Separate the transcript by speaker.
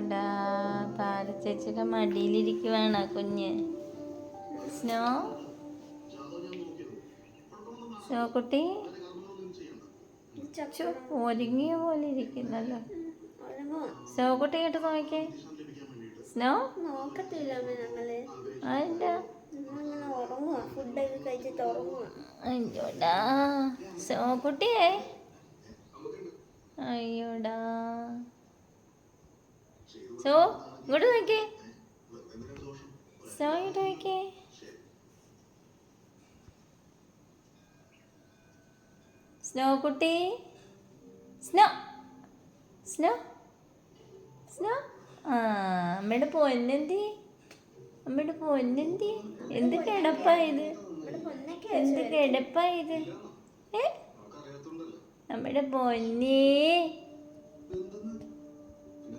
Speaker 1: അയ്യോടാ, താരച്ചേച്ചിയുടെ മടിയിലിരിക്കുവാണ് കുഞ്ഞ്. Snow snow കുട്ടി ഒരുങ്ങിയ പോലെ ഇരിക്കുന്നല്ലോ. സ്നോ കുട്ടി കേട്ട് നോക്കിയേ. സ്നോ അതിൻ്റെ അയ്യോടാ സ്നോ കുട്ടിയേ. അയ്യോടാ സോ ഇങ്ങോട്ട് നോക്കിയേ. സോ ഇങ്ങോട്ട് നോക്കിയേ. സ്നോ കുട്ടി. Snow snow snow. ആ അമ്മയുടെ പൊന്നെന്തി, അമ്മയുടെ പൊന്നെന്തി. എന്ത് കിടപ്പായത്, എന്ത് കിടപ്പായത്. ഏ അമ്മയുടെ പൊന്നേ.